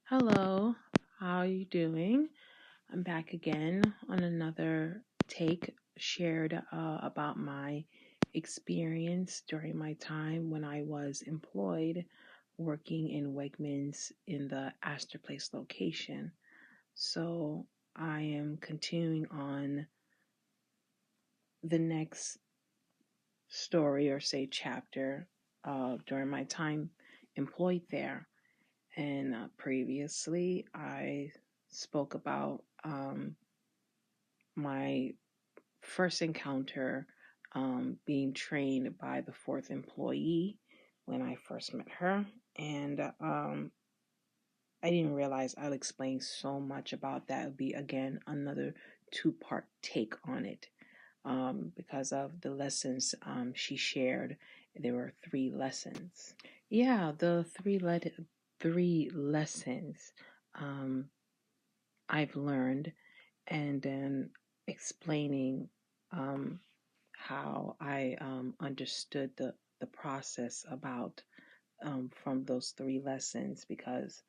Hello, how are you doing? I'm back again on another take shared about my experience during my time when I was employed working in Wegmans in the Astor Place location. So I am continuing on the next story or say chapter during my time employed there. And previously, I spoke about my first encounter being trained by the fourth employee when I first met her. And I didn't realize I'll explain so much about that. It would be, again, another two-part take on it because of the lessons she shared. There were three lessons. Yeah, the three lessons I've learned, and then explaining how I understood the process about from those three lessons. Because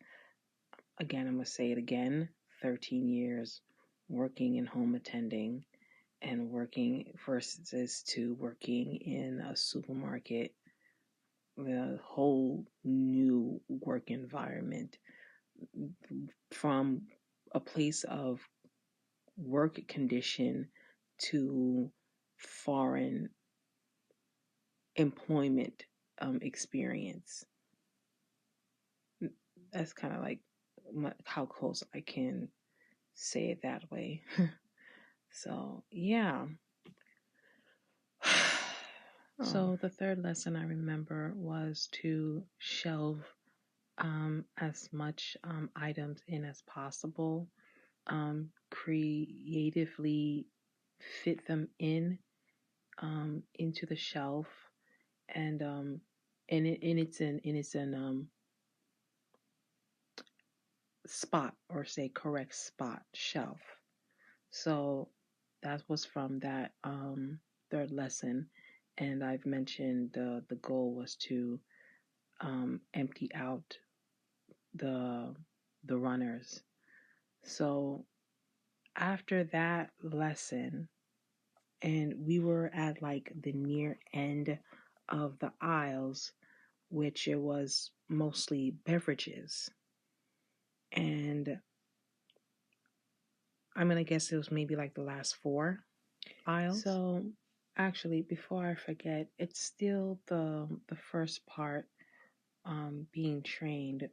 again, I'm gonna say it again: 13 years working in home attending and working versus to working in a supermarket, a whole new work environment from a place of work condition to foreign employment experience. That's kind of like how close I can say it that way. So, yeah. So, the third lesson I remember was to shelve as much items in as possible, creatively fit them into the shelf, and it's an spot, or say correct spot shelf. So that was from that third lesson, and I've mentioned the goal was to empty out the runners. So after that lesson, and we were at like the near end of the aisles, which it was mostly beverages. And I'm gonna guess it was maybe like the last four aisles. So actually, before I forget, it's still the first part, being trained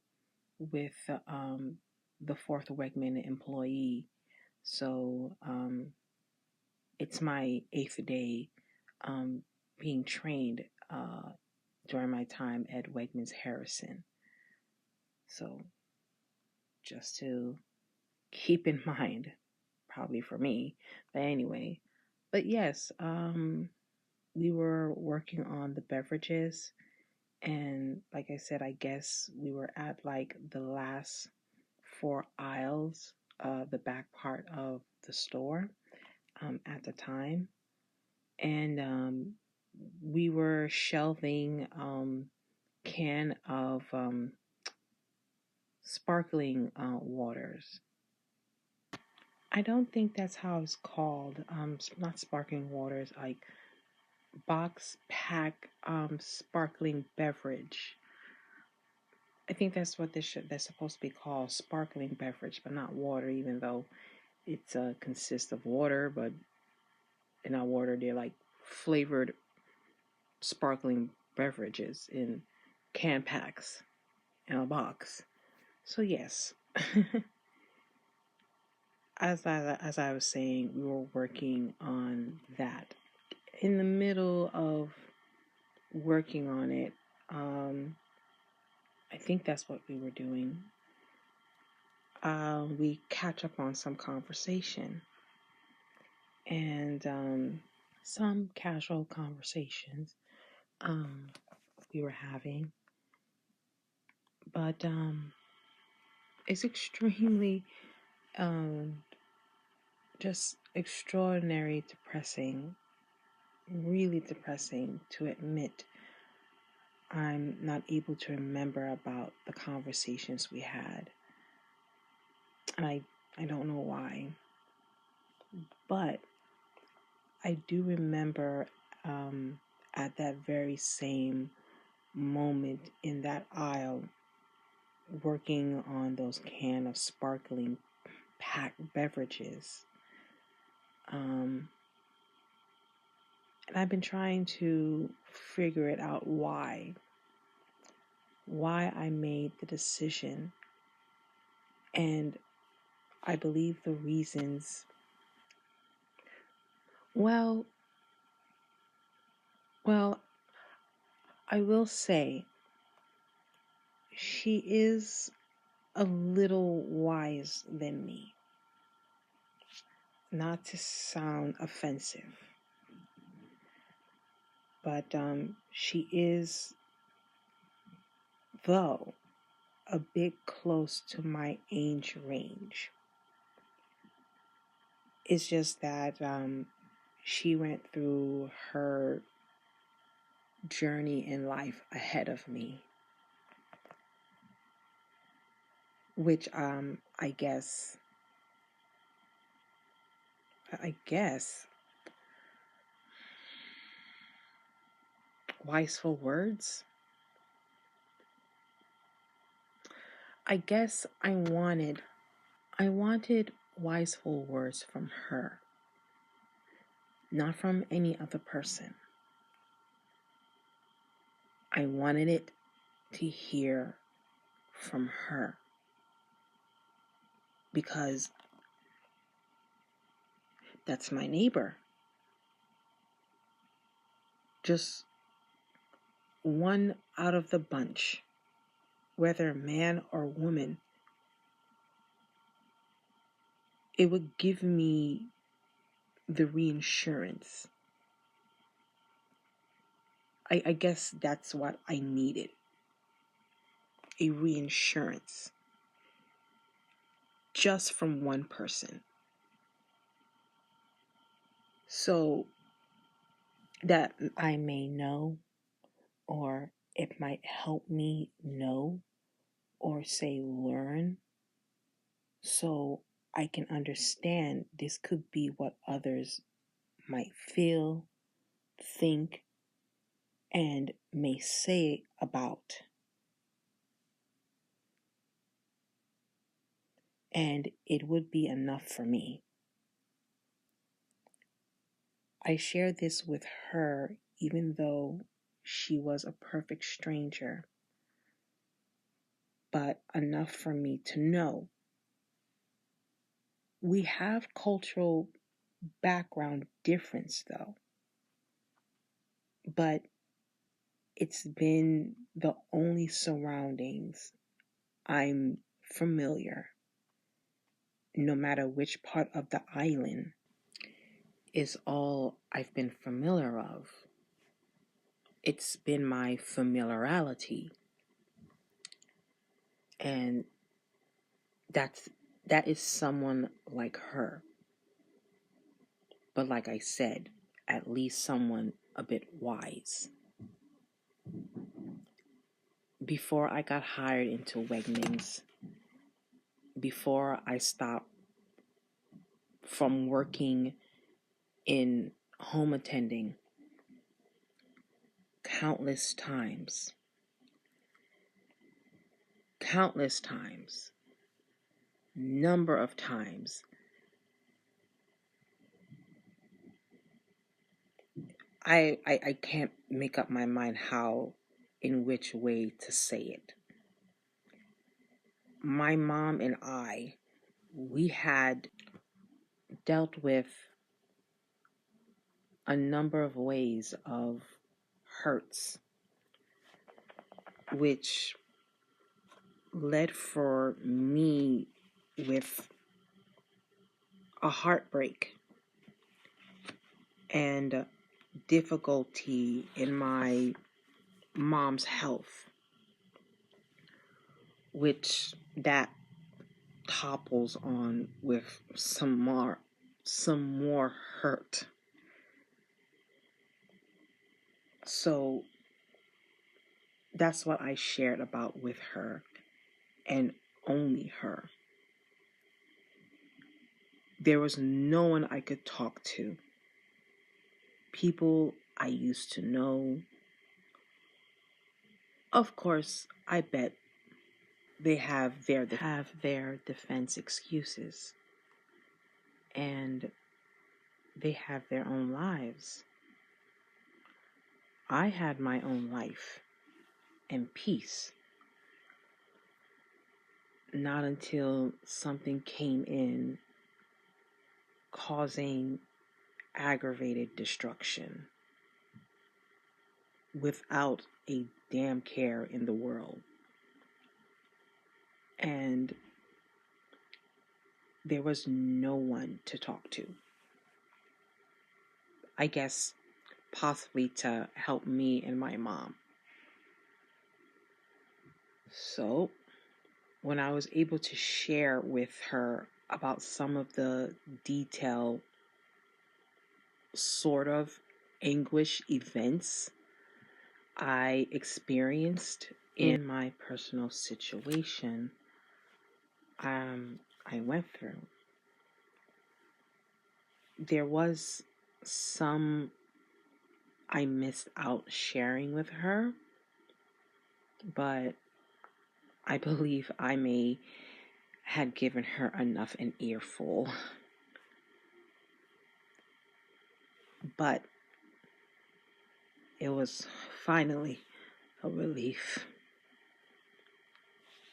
with the fourth Wegman employee. So it's my 8th day being trained during my time at Wegmans Harrison. So just to keep in mind, probably for me, but anyway. But yes, we were working on the beverages, and like I said, I guess we were at like the last four aisles, the back part of the store at the time, and we were shelving can of sparkling waters. I don't think that's how it's called. Not sparkling waters, like box pack sparkling beverage. I think that's what that's supposed to be called, sparkling beverage, but not water, even though it consists of water, but they're not water. They're like flavored sparkling beverages in can packs in a box. So yes, as I was saying, we were working on that. In the middle of working on it, I think that's what we were doing. We catch up on some conversation, and some casual conversations we were having, but it's extremely just extraordinary depressing, really depressing to admit I'm not able to remember about the conversations we had. And I don't know why. But I do remember at that very same moment in that aisle working on those can of sparkling packed beverages. And I've been trying to figure it out why I made the decision. And I believe the reasons, well, I will say she is a little wise than me. Not to sound offensive, but she is, though, a bit close to my age range. It's just that she went through her journey in life ahead of me, which I guess wiseful words. I guess I wanted wiseful words from her, not from any other person. I wanted it to hear from her because that's my neighbor. Just one out of the bunch, whether man or woman. It would give me the reinsurance. I guess that's what I needed. A reinsurance. Just from one person. So that I may know, or it might help me know, or say learn, so I can understand this could be what others might feel, think, and may say about. And it would be enough for me. I share this with her even though she was a perfect stranger, but enough for me to know. We have cultural background difference though, but it's been the only surroundings I'm familiar, no matter which part of the island, is all I've been familiar of. It's been my familiarity. And that is someone like her. But like I said, at least someone a bit wise. Before I got hired into Wegmans, before I stopped from working in home attending countless times, number of times, I can't make up my mind in which way to say it. My mom and I, we had dealt with a number of ways of hurts, which led for me with a heartbreak and difficulty in my mom's health, which that topples on with some more hurt. So that's what I shared about with her, and only her. there was no one I could talk to. People I used to know, of course, I bet they have their defense excuses, and they have their own lives. I had my own life and peace. Not until something came in causing aggravated destruction without a damn care in the world. And there was no one to talk to. I guess possibly to help me and my mom. So when I was able to share with her about some of the detailed sort of anguish events I experienced in my personal situation, I went through, there was some I missed out sharing with her, but I believe I had given her enough an earful. But it was finally a relief.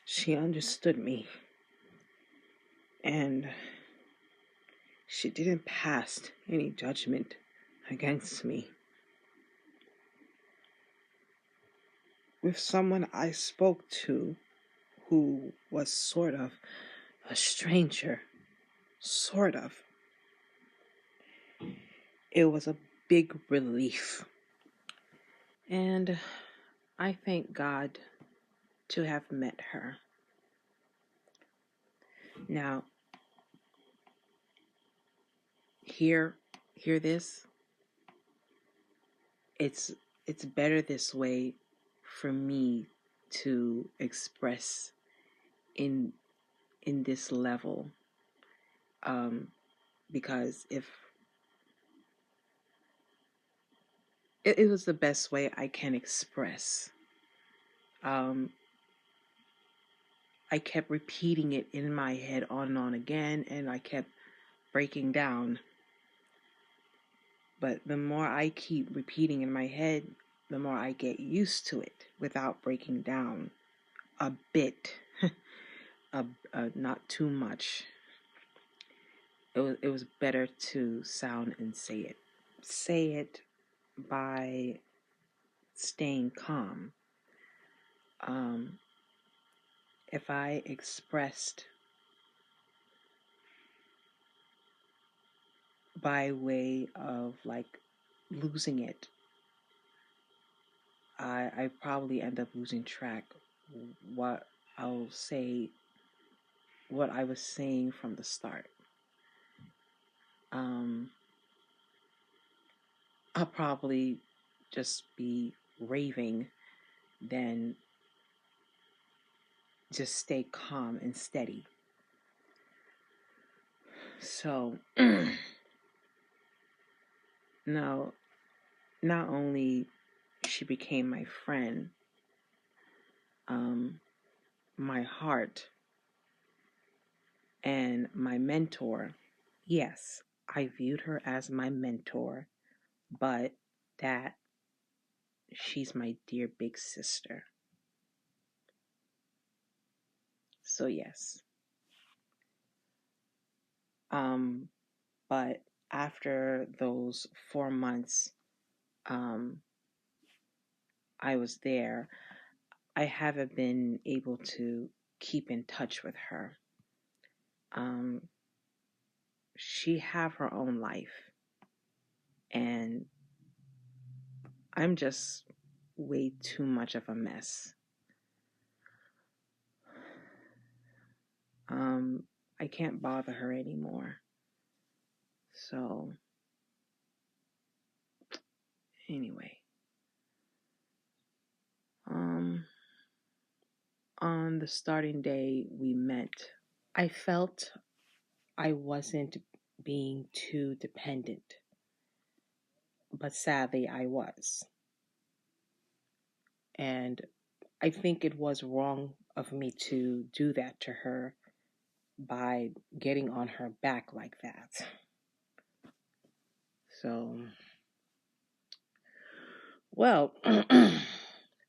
She understood me, and she didn't pass any judgment against me. With someone I spoke to who was sort of a stranger, sort of, it was a big relief. And I thank God to have met her. Now, hear this. It's better this way for me to express in this level, because if it was the best way I can express. I kept repeating it in my head on and on again, and I kept breaking down. But the more I keep repeating in my head, the more I get used to it without breaking down a bit, not too much. It was better to sound and say it. Say it by staying calm. If I expressed by way of like losing it, I probably end up losing track what I'll say, what I was saying from the start. I'll probably just be raving, then just stay calm and steady. So now, not only she became my friend, my heart, and my mentor. Yes, I viewed her as my mentor, but that she's my dear big sister. So yes. But after those 4 months I was there, I haven't been able to keep in touch with her. She have her own life, and I'm just way too much of a mess. I can't bother her anymore. So anyway, on the starting day we met, I felt I wasn't being too dependent. But sadly, I was. And I think it was wrong of me to do that to her by getting on her back like that. So, well,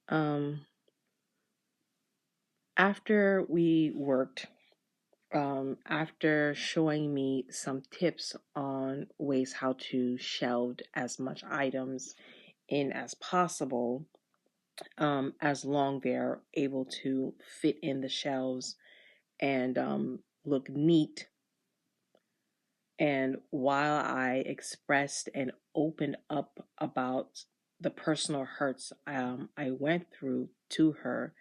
um, after we worked, after showing me some tips on ways how to shelve as much items in as possible, as long they're able to fit in the shelves and look neat. And while I expressed and opened up about the personal hurts I went through to her,